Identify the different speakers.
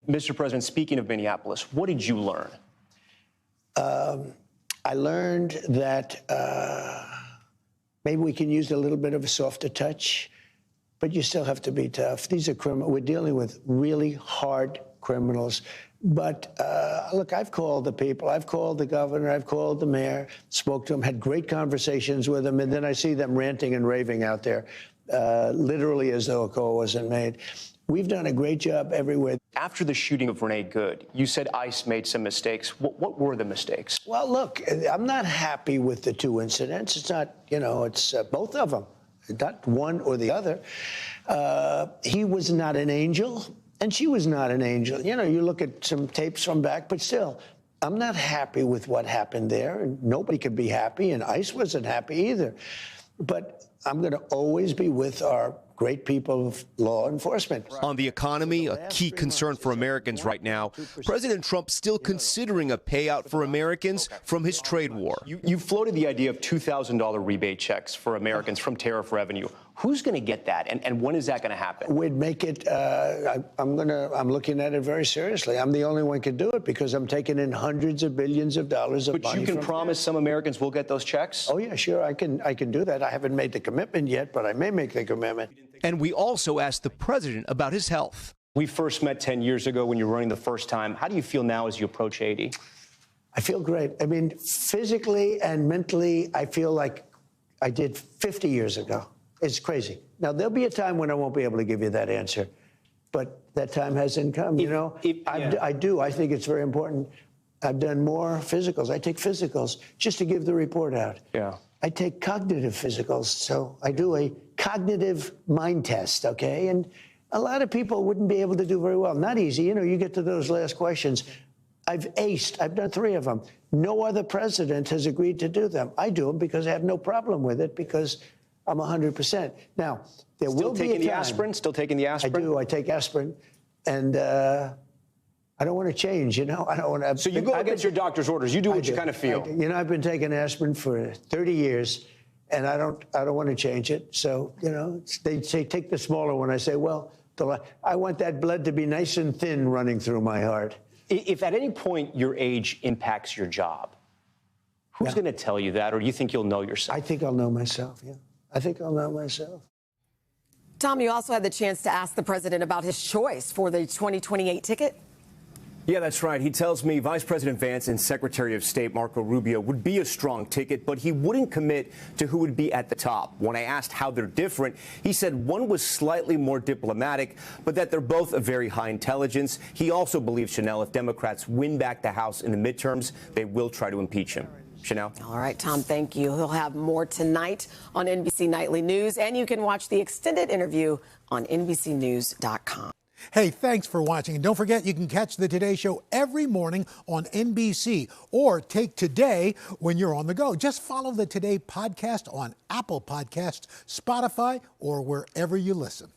Speaker 1: Mr. President, speaking of Minneapolis, what did you learn?
Speaker 2: I learned that maybe we can use a little bit of a softer touch, but you still have to be tough. These are criminals. We're dealing with really hard criminals. But look, I've called the people. I've called the governor. I've called the mayor, spoke to them, had great conversations with them, and then I see them ranting and raving out there, literally as though a call wasn't made. We've done a great job everywhere.
Speaker 1: After the shooting of Renee Good, you said ICE made some mistakes. What were the mistakes?
Speaker 2: Well, look, I'm not happy with the two incidents. It's not, it's both of them, not one or the other. He was not an angel, and she was not an angel. You look at some tapes from back, but still, I'm not happy with what happened there. And nobody could be happy, and ICE wasn't happy either. But I'm going to always be with our great people of law enforcement.
Speaker 3: On the economy, a key concern for Americans right now, President Trump still considering a payout for Americans from his trade war.
Speaker 1: You floated the idea of $2,000 rebate checks for Americans from tariff revenue. Who's going to get that, and when is that going to happen?
Speaker 2: We'd make it. I'm looking at it very seriously. I'm the only one who can do it because I'm taking in hundreds of billions of dollars of money.
Speaker 1: But you can promise some Americans will get those checks?
Speaker 2: Oh yeah, sure. I can do that. I haven't made the commitment yet, but I may make the commitment.
Speaker 3: And we also asked the president about his health.
Speaker 1: We first met 10 years ago when you were running the first time. How do you feel now as you approach 80?
Speaker 2: I feel great. I mean, physically and mentally, I feel like I did 50 years ago. It's crazy. Now, there'll be a time when I won't be able to give you that answer, but that time hasn't come, I do. I think it's very important. I've done more physicals. I take physicals just to give the report out.
Speaker 1: Yeah.
Speaker 2: I take cognitive physicals, so I do a cognitive mind test, okay? And a lot of people wouldn't be able to do very well. Not easy. You get to those last questions. I've aced. I've done 3 of them. No other president has agreed to do them. I do them because I have no problem with it because I'm 100%. Now, there will be a time. Still taking the aspirin?
Speaker 1: Still taking the aspirin?
Speaker 2: I do. I take aspirin. And I don't want to change, I don't want to.
Speaker 1: So you go against your doctor's orders. You do what you kind of feel.
Speaker 2: I've been taking aspirin for 30 years, and I don't want to change it. So, they say take the smaller one. I say, well, I want that blood to be nice and thin running through my heart.
Speaker 1: If at any point your age impacts your job, who's going to tell you that, or do you think you'll know yourself?
Speaker 2: I think I'll know myself, yeah. I think I'll know myself.
Speaker 4: Tom, you also had the chance to ask the president about his choice for the 2028 ticket.
Speaker 1: Yeah, that's right. He tells me Vice President Vance and Secretary of State Marco Rubio would be a strong ticket, but he wouldn't commit to who would be at the top. When I asked how they're different, he said one was slightly more diplomatic, but that they're both of very high intelligence. He also believes, Chanel, if Democrats win back the House in the midterms, they will try to impeach him. Chanel?
Speaker 4: All right, Tom, thank you. He'll have more tonight on NBC Nightly News, and you can watch the extended interview on NBCNews.com.
Speaker 5: Hey, thanks for watching. And don't forget, you can catch the Today Show every morning on NBC or take Today when you're on the go. Just follow the Today podcast on Apple Podcasts, Spotify, or wherever you listen.